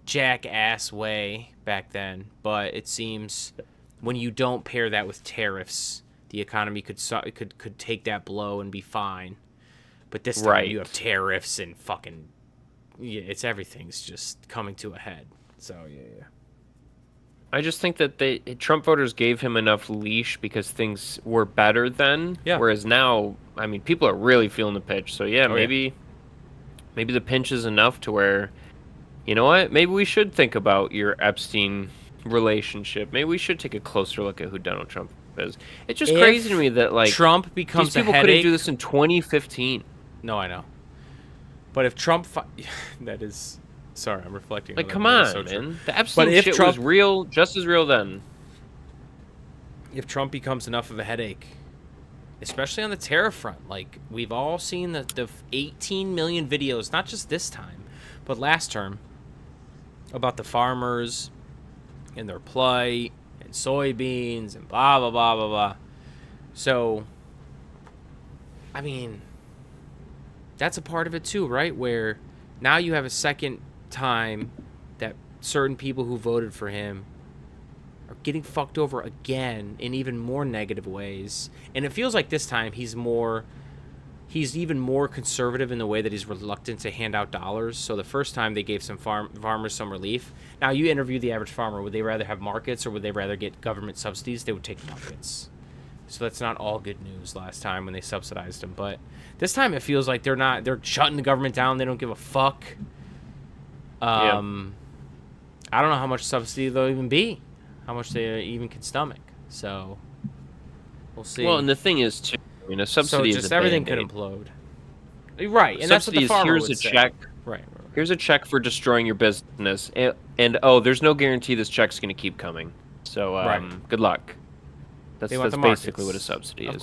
jackass way back then. But it seems when you don't pair that with tariffs, the economy could take that blow and be fine. But this time you have tariffs and fucking everything's just coming to a head. So yeah. I just think that Trump voters gave him enough leash because things were better then. Yeah. Whereas now, I mean, people are really feeling the pinch. So maybe the pinch is enough to where, you know what? Maybe we should think about your Epstein relationship. Maybe we should take a closer look at who Donald Trump is. It's just crazy to me that like Trump becomes these people couldn't do this in 2015. No, I know. But if Trump, that is. Sorry, I'm reflecting. Like, come on, man. The Epstein shit was real, just as real then. If Trump becomes enough of a headache, especially on the tariff front, like, we've all seen the 18 million videos, not just this time, but last term, about the farmers and their plight and soybeans and blah, blah, blah, blah, blah. So, I mean, that's a part of it too, right? Where now you have a second time that certain people who voted for him are getting fucked over again in even more negative ways. And it feels like this time he's even more conservative in the way that he's reluctant to hand out dollars. So the first time they gave some farmers some relief. Now, you interview the average farmer. Would they rather have markets or would they rather get government subsidies? They would take markets. So that's not all good news last time when they subsidized them. But this time it feels like they're shutting the government down. They don't give a fuck. I don't know how much subsidy there'll even be, how much they even can stomach. So we'll see. Well, and the thing is, too, I mean, a subsidy so just is a everything Band-Aid. could implode. Right, and that's what the farmer here's would a say. check. Right. Here's a check for destroying your business, and there's no guarantee this check's going to keep coming. So good luck. That's basically what a subsidy is.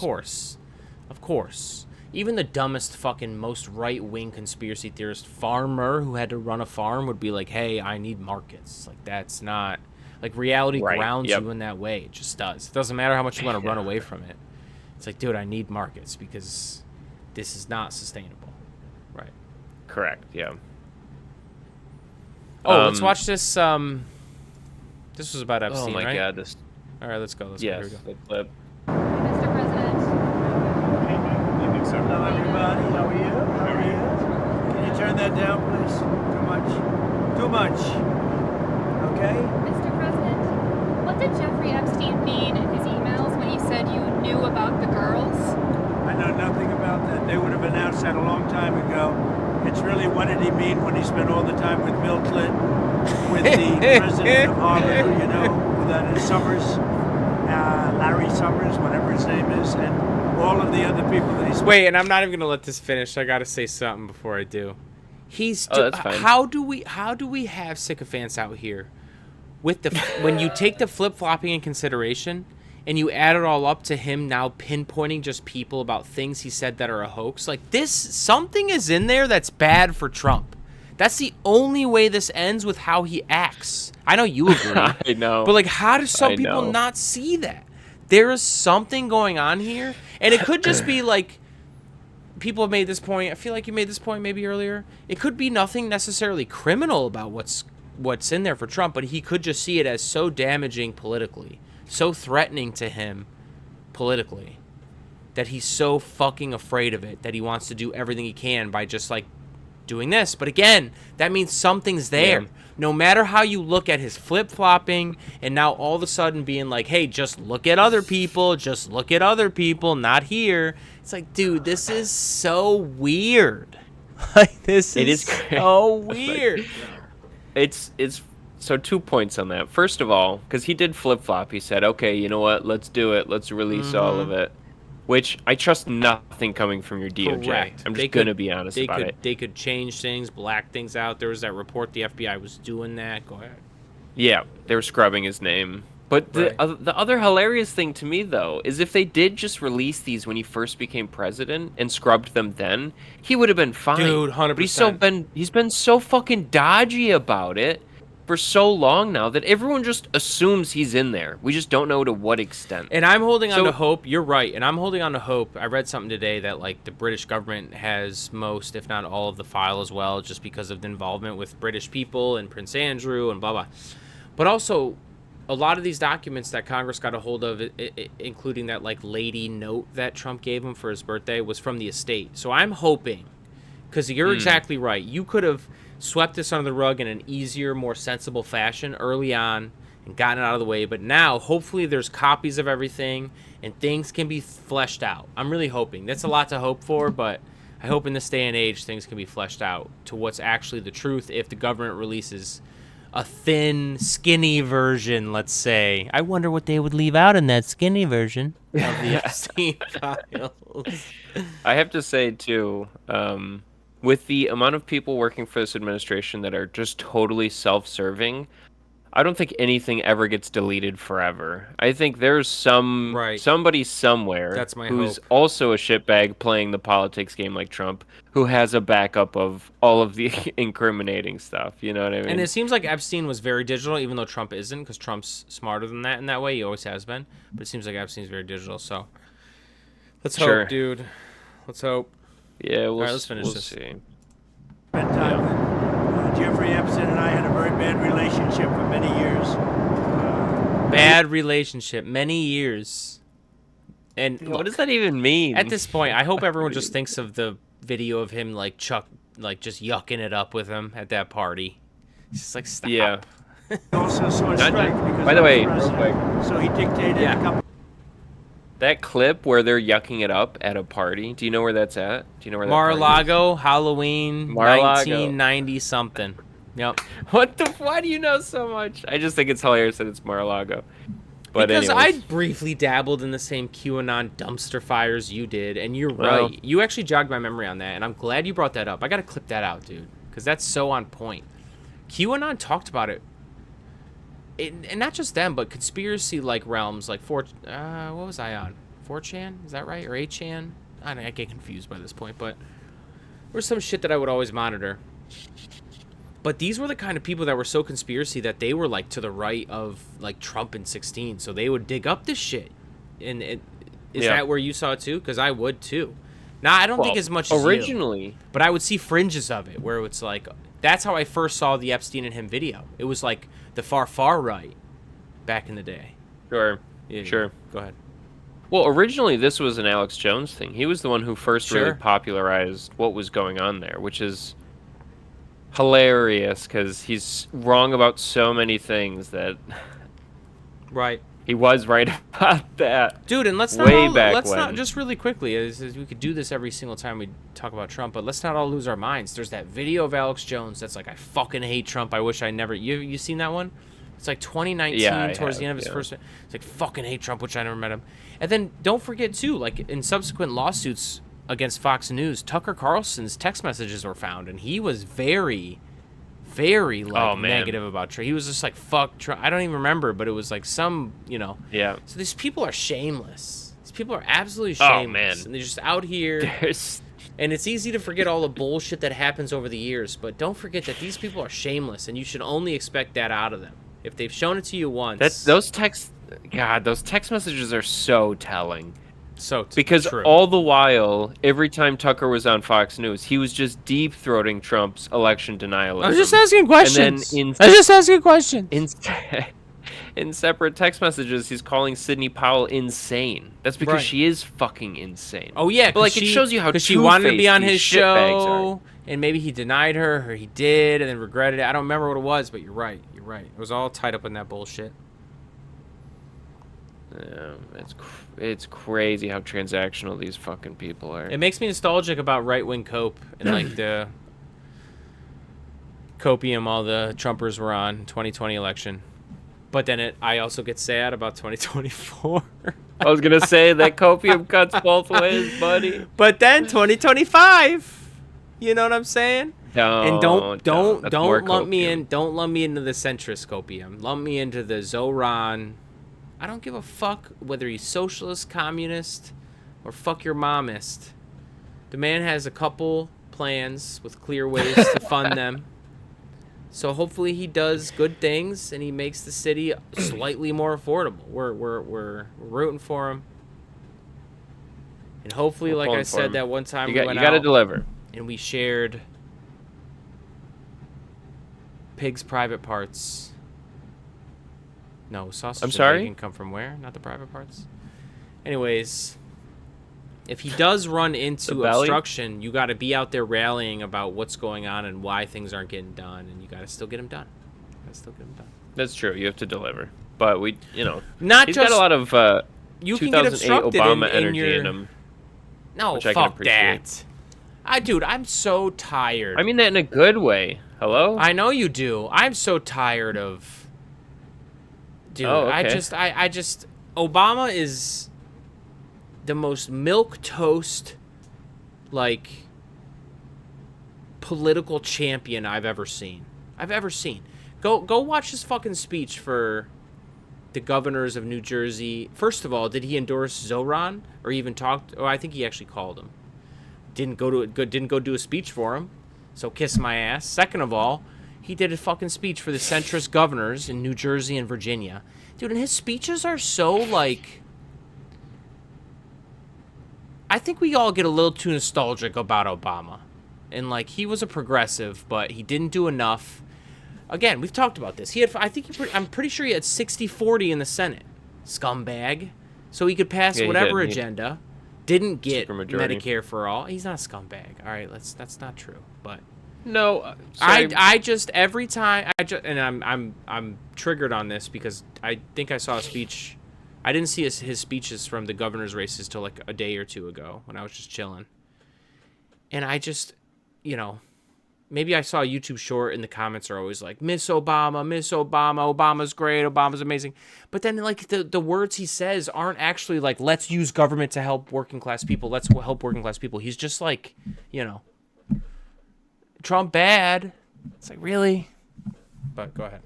Of course. Even the dumbest fucking most right-wing conspiracy theorist farmer who had to run a farm would be like, hey, I need markets. Like, that's not... Like, reality grounds you in that way. It just does. It doesn't matter how much you want to run away from it. It's like, dude, I need markets because this is not sustainable. Right. Correct, yeah. Oh, let's watch this. This was about Epstein, right? Oh, my God. This... All right, let's go. Yes, Here we go. the clip. Mr. President. Hello, everybody. How are you? Can you turn that down, please? Too much. Okay? Mr. President, what did Jeffrey Epstein mean in his emails when he said you knew about the girls? I know nothing about that. They would have announced that a long time ago. It's really, what did he mean when he spent all the time with Bill Clinton, with the president of Harvard, who who that is, Summers, Larry Summers, whatever his name is, and all of the other people that he's... Wait, and I'm not even gonna let this finish. I gotta say something before I do. That's fine. How do we have sycophants out here with the when you take the flip-flopping in consideration and you add it all up to him now pinpointing just people about things he said that are a hoax? Like, this, something is in there that's bad for Trump. That's the only way this ends, with how he acts. I know you agree. I know. But, like, how do some people not see that? There is something going on here. And it could just be, like, people have made this point. I feel like you made this point maybe earlier. It could be nothing necessarily criminal about what's in there for Trump, but he could just see it as so damaging politically, so threatening to him politically, that he's so fucking afraid of it that he wants to do everything he can by just, like, doing this. But again, that means something's there. Yeah. No matter how you look at his flip-flopping and now all of a sudden being like, hey, just look at other people, not here. It's like, dude, this is so weird. Like, this is so weird. It's so 2 points on that. First of all, because he did flip-flop, he said, okay, you know what, let's do it. Let's release all of it. Which I trust nothing coming from your DOJ. Correct. I'm just going to be honest about it. They could change things, black things out. There was that report the FBI was doing that. Go ahead. Yeah, they were scrubbing his name. But the other hilarious thing to me, though, is if they did just release these when he first became president and scrubbed them then, he would have been fine. Dude, 100%. But he's been so fucking dodgy about it for so long now that everyone just assumes he's in there. We just don't know to what extent. And I'm holding on to hope. You're right. And I'm holding on to hope. I read something today that, like, the British government has most, if not all, of the file as well, just because of the involvement with British people and Prince Andrew and blah, blah. But also, a lot of these documents that Congress got a hold of, including that, like, lady note that Trump gave him for his birthday, was from the estate. So I'm hoping, because you're exactly right. You could have swept this under the rug in an easier, more sensible fashion early on and gotten it out of the way. But now, hopefully, there's copies of everything and things can be fleshed out. I'm really hoping. That's a lot to hope for, but I hope in this day and age things can be fleshed out to what's actually the truth if the government releases a thin, skinny version, let's say. I wonder what they would leave out in that skinny version of the Epstein files. I have to say, too, with the amount of people working for this administration that are just totally self-serving, I don't think anything ever gets deleted forever. I think there's somebody somewhere who's also a shitbag playing the politics game like Trump, who has a backup of all of the incriminating stuff. You know what I mean? And it seems like Epstein was very digital, even though Trump isn't, because Trump's smarter than that in that way. He always has been. But it seems like Epstein's very digital. So let's hope, dude. Let's hope. Yeah, all right, let's finish this. See. Jeffrey Epstein and I had a very bad relationship for many years. bad relationship, many years. And What look, does that even mean? at this point, I hope everyone just thinks of the video of him like just yucking it up with him at that party. It's just like, stop. Yeah. He also saw a Not- strike because by the I'm way, president. real quick. So he dictated Yeah. a couple. That clip where they're yucking it up at a party. Do you know where that's at? Do you know where that party is? Mar-a-Lago, Halloween, Mar-a-Lago. 1990 something. Yep. What the? Why do you know so much? I just think it's hilarious that it's Mar-a-Lago. But Because anyways. I briefly dabbled in the same QAnon dumpster fires you did, and you're Well- right. You actually jogged my memory on that, and I'm glad you brought that up. I gotta clip that out, dude, because that's so on point. QAnon talked about it, and not just them, but conspiracy-like realms, like what was I on? 4chan? Is that right? Or 8chan? I get confused by this point, but there's some shit that I would always monitor. But these were the kind of people that were so conspiracy that they were like to the right of like Trump in 16. So they would dig up this shit. And is Yeah. that where you saw it too? Because I would too. Now, I don't think as much as you. originally. But I would see fringes of it where it's like, that's how I first saw the Epstein and him video. It was like the far right back in the day. Sure. Yeah, Sure. Go ahead. Well, originally this was an Alex Jones thing. He was the one who first really Sure. popularized what was going on there, which is hilarious because he's wrong about so many things that Right. he was right about that. Dude, and let's Way not back let's not when. just really quickly, as we could do this every single time we talk about Trump, but let's not all lose our minds. There's that video of Alex Jones that's like, I fucking hate Trump. I wish I never. You seen that one? It's like 2019, Yeah, I towards the have, end of his yeah. first. It's like, fucking hate Trump, which I never met him. And then don't forget too, like in subsequent lawsuits against Fox News, Tucker Carlson's text messages were found, and he was very like Oh, man. negative about Trump. He was just like, fuck Trump. I don't even remember, but it was like some, Yeah. So these people are shameless. These people are absolutely Oh, shameless. man. And they're just out here. There's And it's easy to forget all the bullshit that happens over the years. But don't forget that these people are shameless. And you should only expect that out of them. If they've shown it to you once. those text messages are so telling. So Because true. all the while, every time Tucker was on Fox News, he was just deep-throating Trump's election denialism. I was just asking questions. And then I was just asking questions. in separate text messages, he's calling Sidney Powell insane. That's because Right. she is fucking insane. Oh yeah, But like it shows you how because she wanted to be on his shitbags show, and maybe he denied her, or he did, and then regretted it. I don't remember what it was, but you're right. You're right. It was all tied up in that bullshit. Yeah, it's crazy how transactional these fucking people are. It makes me nostalgic about right-wing cope and like the copium all the Trumpers were on 2020 election. But then I also get sad about 2024. I was gonna say that copium cuts both ways, buddy. But then 2025. You know what I'm saying? And don't That's more lump me copium. in. Don't lump me into the centrist copium. Lump me into the Zoran. I don't give a fuck whether he's socialist, communist, or fuck your momist. The man has a couple plans with clear ways to fund them. So hopefully he does good things and he makes the city slightly more affordable. We're rooting for him. And hopefully, We're like pulling I for said him. that one time You we got went you got to out deliver. and we shared pig's private parts. No, sausage I'm and sorry? bacon come from where? Not the private parts. Anyways, if he does run into The belly? obstruction, you got to be out there rallying about what's going on and why things aren't getting done, and you got to still get them done. That's true. You have to deliver. But Not he's just got a lot of you can get 2008 obstructed Obama in energy your. in him. No, which I can fuck appreciate. that. Dude, I'm so tired. I mean that in a good way. Hello? I know you do. I'm so tired of. Dude, Oh, I okay. just. Obama is the most milquetoast, like, political champion I've ever seen. Go watch his fucking speech for the governors of New Jersey. First of all, did he endorse Zoran or even talk? Oh, I think he actually called him. Didn't go do a speech for him. So kiss my ass. Second of all, he did a fucking speech for the centrist governors in New Jersey and Virginia. Dude, and his speeches are so, like... I think we all get a little too nostalgic about Obama. And, like, he was a progressive, but he didn't do enough. Again, we've talked about this. I'm pretty sure he had 60-40 in the Senate. Scumbag. So he could pass whatever agenda. Didn't get Medicare for all. He's not a scumbag. All right, that's not true. But no, I just every time I'm triggered on this because I think I saw a speech. I didn't see his speeches from the governor's races till like a day or two ago when I was just chilling. And I just, maybe I saw a YouTube short and the comments are always like, Miss Obama, Obama's great, Obama's amazing. But then like the words he says aren't actually like, let's use government to help working class people. Let's help working class people. He's just like, Trump bad. It's like, really? But go ahead.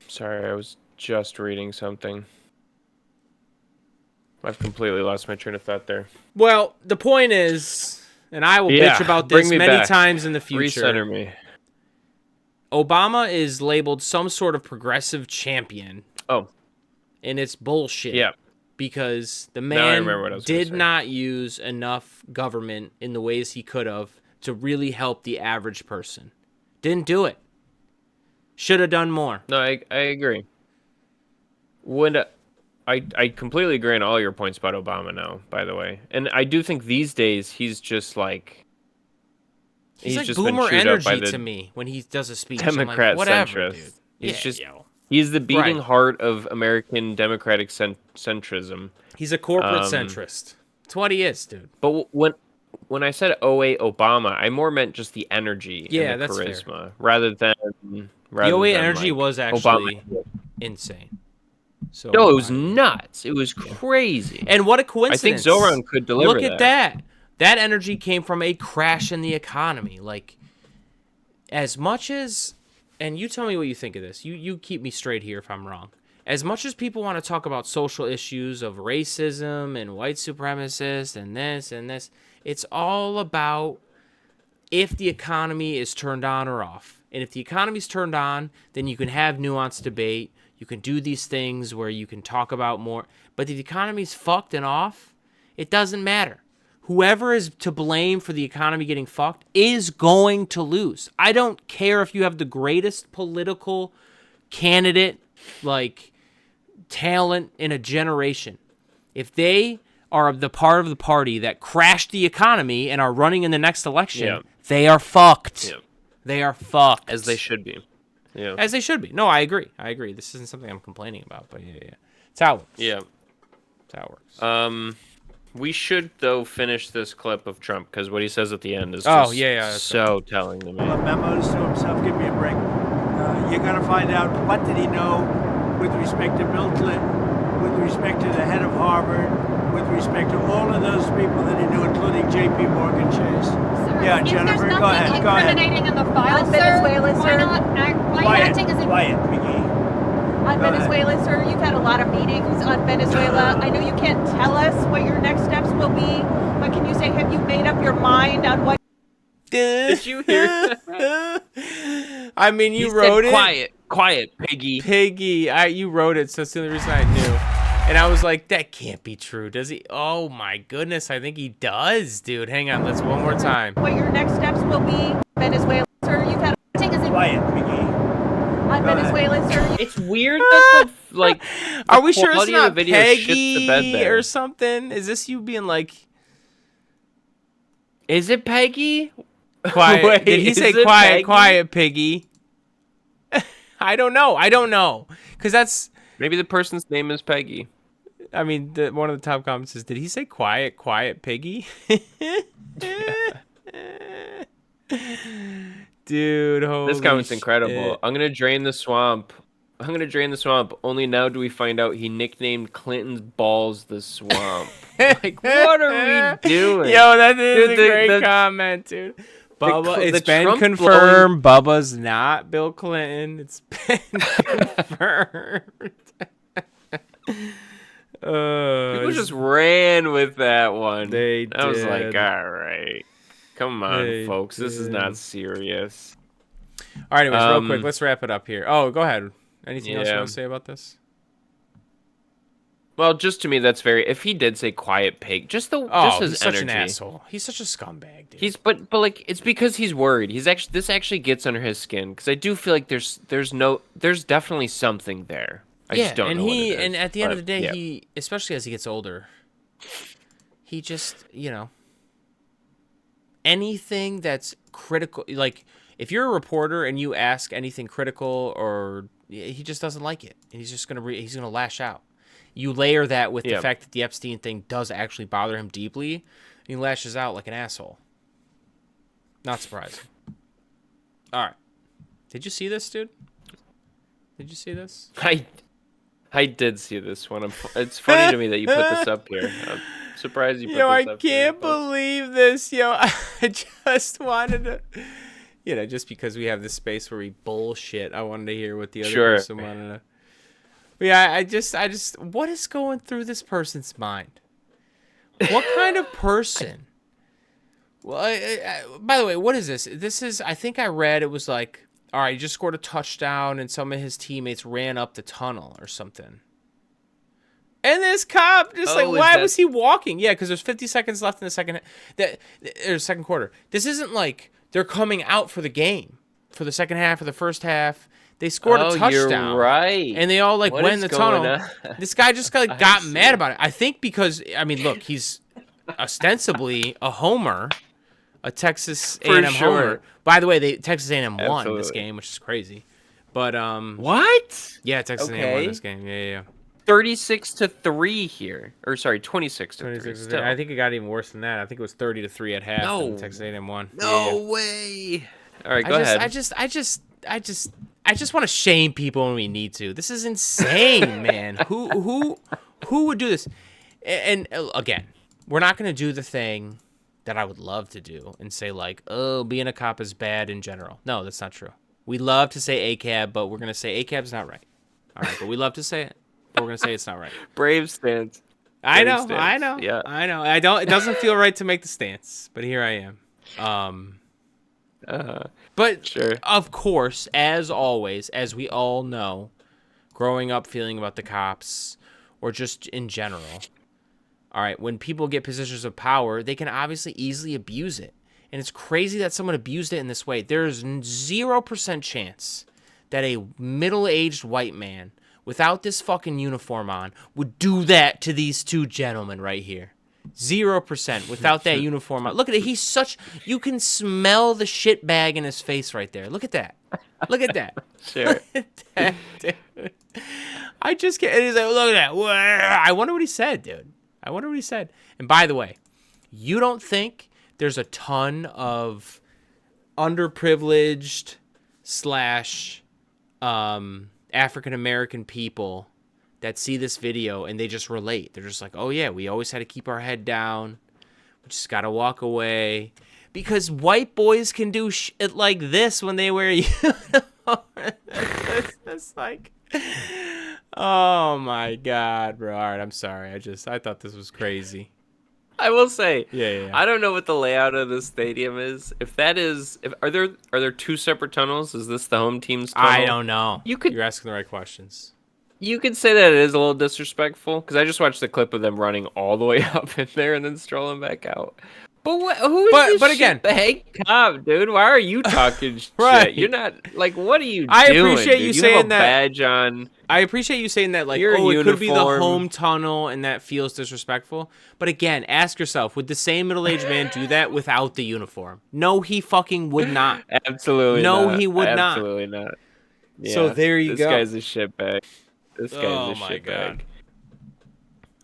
Sorry, I was just reading something. I've completely lost my train of thought there. Well, the point is, and I will bitch about this many times in the future. Recenter me. Obama is labeled some sort of progressive champion. Oh. And it's bullshit. Yeah. Because the man did not not use enough government in the ways he could have to really help the average person. Didn't do it. Should have done more. No, I agree. I completely agree on all your points about Obama now, by the way. And I do think these days he's just like... He's like just boomer been chewed up by energy the to me when he does a speech. Democrat I'm like, whatever, centrist. dude. He's the beating heart of American democratic centrism. He's a corporate centrist. That's what he is, dude. But when I said 08 Obama, I more meant just the energy and the charisma, fair. rather than the 08 energy like, was actually Obama. Insane. So no, it was nuts. It was crazy. And what a coincidence. I think Zoran could deliver that. Look at that. That energy came from a crash in the economy. Like, as much as... And you tell me what you think of this. You keep me straight here if I'm wrong. As much as people want to talk about social issues of racism and white supremacists and this, it's all about if the economy is turned on or off. And if the economy's turned on, then you can have nuanced debate. You can do these things where you can talk about more. But if the economy's fucked and off, it doesn't matter. Whoever is to blame for the economy getting fucked is going to lose. I don't care if you have the greatest political candidate, like talent in a generation. If they are the part of the party that crashed the economy and are running in the next election, they are fucked. Yeah. They are fucked. As they should be. Yeah. As they should be. No, I agree. This isn't something I'm complaining about, but yeah. It's how it works. Yeah. It's how it works. We should, though, finish this clip of Trump, because what he says at the end is just so telling to me. Memos to himself, give me a break. You're going to find out what did he know with respect to Bill Clinton, with respect to the head of Harvard, with respect to all of those people that he knew, including J.P. Morgan Chase. Sir, Yeah, Jennifer, go ahead. Go ahead. Incriminating in the file, On Venezuela, Why sir. not acting as a... Quiet, Mickey. On Go Venezuela, sir, you've had a lot of meetings on Venezuela. I know you can't tell us what your next steps will be, but can you say, have you made up your mind on what... Did you hear? I mean, you wrote it. Quiet, piggy. Piggy. You wrote it, so that's the only reason I knew. And I was like, that can't be true. Does he? Oh, my goodness. I think he does, dude. Hang on. Let's one more time. What your next steps will be, Venezuela, sir, you've had... Quiet, Mickey. On Venezuela, sir, It's weird that the Are we sure it's quality of not the video shits the bed Peggy there. or something? Is this you being like... Is it Peggy? Quiet. Wait, Did he is say it quiet, Peggy? quiet, piggy? I don't know. Because that's... Maybe the person's name is Peggy. I mean, one of the top comments is, did he say quiet, piggy? Dude, holy This comment's shit. incredible. I'm going to drain the swamp. Only now do we find out he nicknamed Clinton's balls the swamp. Like, what are we doing? Yo, that is Dude, a great comment, dude. Bubba, it's the been Trump confirmed. Bubba's not Bill Clinton. It's been confirmed. People just ran with that one. I was like, did. all right. Come on, They folks. This is not did. serious. All right, anyways, real quick, let's wrap it up here. Oh, go ahead. Anything else you Yeah. want to say about this? Well, just to me, that's very. If he did say quiet pig, just Oh, his he's such energy. an asshole. He's such a scumbag, dude. But like it's because he's worried. This actually gets under his skin because I do feel like there's definitely something there. I just don't know what it is. And at the end of the But, day, yeah. he, especially as he gets older, he just, anything that's critical, like if you're a reporter and you ask anything critical, or he just doesn't like it, and he's just gonna he's gonna lash out. You layer that with the fact that the Epstein thing does actually bother him deeply, and he lashes out like an asshole. Not surprising. All right, did you see this, dude? Did you see this? I did see this one. It's funny to me that you put this up here. I'm surprised you put this up here. I can't believe this. I just wanted to, just because we have this space where we bullshit, I wanted to hear what the other person wanted to. But yeah, I just, what is going through this person's mind? What kind of person? Well, by the way, what is this? This is, I think I read it was like, all right, he just scored a touchdown and some of his teammates ran up the tunnel or something. And this cop just why was he walking? Yeah, because there's 50 seconds left in the second quarter. This isn't like they're coming out for the game, for the second half or the first half. They scored a touchdown. You're right. And they all went in the tunnel. This guy just got mad about it. I think because, look, he's ostensibly a homer, a Texas A&M homer. By the way, Texas A&M won this game, which is crazy. But what? Yeah, Texas A&M won this game. Yeah. 36-3 here, or sorry, 26-3. I think it got even worse than that. I think it was 30-3 at half. No, and Texas A&M won. No way. All right, go ahead. I just want to shame people when we need to. This is insane, man. Who would do this? And again, we're not going to do the thing that I would love to do and say like, oh, being a cop is bad in general. No, that's not true. We love to say ACAB, but we're going to say ACAB's not right. All right, but we love to say it, but we're going to say it's not right. Brave stance. I know. Yeah. I know. It doesn't feel right to make the stance, but here I am. But sure. Of course, as always, as we all know, growing up feeling about the cops or just in general, all right, when people get positions of power, they can obviously easily abuse it. And it's crazy that someone abused it in this way. There's 0% chance that a middle-aged white man without this fucking uniform on would do that to these two gentlemen right here. 0% without that uniform on. Look at it. He's such... You can smell the shit bag in his face right there. Look at that. Look at that. Sure. Look at that, dude. I just can't... He's like, look at that. I wonder what he said, dude. I wonder what he said. And by the way, you don't think there's a ton of underprivileged / African-American people that see this video and they just relate. They're just like, oh yeah, we always had to keep our head down. We just got to walk away. Because white boys can do shit like this when they wear uniforms. It's like... Oh my God, bro. All right, I'm sorry. I thought this was crazy. I will say, yeah. I don't know what the layout of the stadium is. Are there two separate tunnels? Is this the home team's tunnel? I don't know. You're asking the right questions. You could say that it is a little disrespectful because I just watched the clip of them running all the way up in there and then strolling back out. But but again, hey cop, dude, why are you talking shit? Right. You're not like, what are you doing? I appreciate you saying have a that. Badge on. I appreciate you saying that, like, Your it could be the uniform. home tunnel and that feels disrespectful. But again, ask yourself, would the same middle-aged man do that without the uniform? No, he fucking would not. Absolutely no, not. he would not. Absolutely not. Yeah, so there you go. This guy's a shitbag. This guy's a shitbag.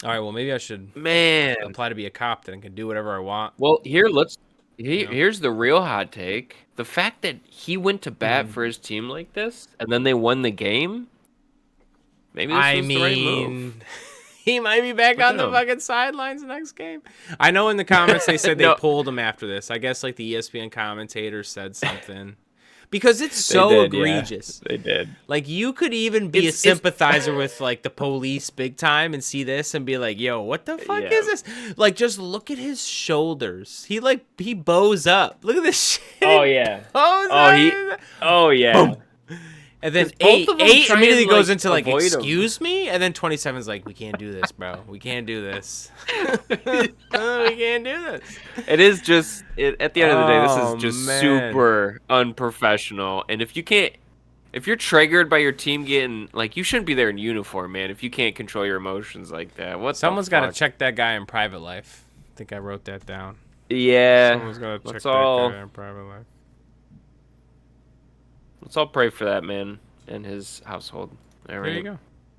All right, well, maybe I should apply to be a cop then and can do whatever I want. Well, here's the real hot take. The fact that he went to bat for his team like this, and then they won the game. Maybe this was the right move. He might be back on the fucking sidelines next game. I know in the comments they said they pulled him after this. I guess like the ESPN commentator said something. Because it's so egregious. Yeah, they did. Like, you could even be a sympathizer with, like, the police big time and see this and be like, yo, what the fuck is this? Like, just look at his shoulders. He bows up. Look at this shit. Oh, yeah. Oh, yeah. Boom. And then 'Cause both of them eight try immediately and, goes like, into like, avoid 'em. excuse me? And then 27's like, we can't do this, bro. We can't do this. We can't do this. It is just at the end of the day, this Oh, is just man. super unprofessional. And if you're triggered by your team getting like, you shouldn't be there in uniform, man. If you can't control your emotions like that, Someone's got to fuck? check that guy in private life. I think I wrote that down. Yeah, Someone's got to check let's that all guy in private life. let's all pray for that man and his household. All There right. you go.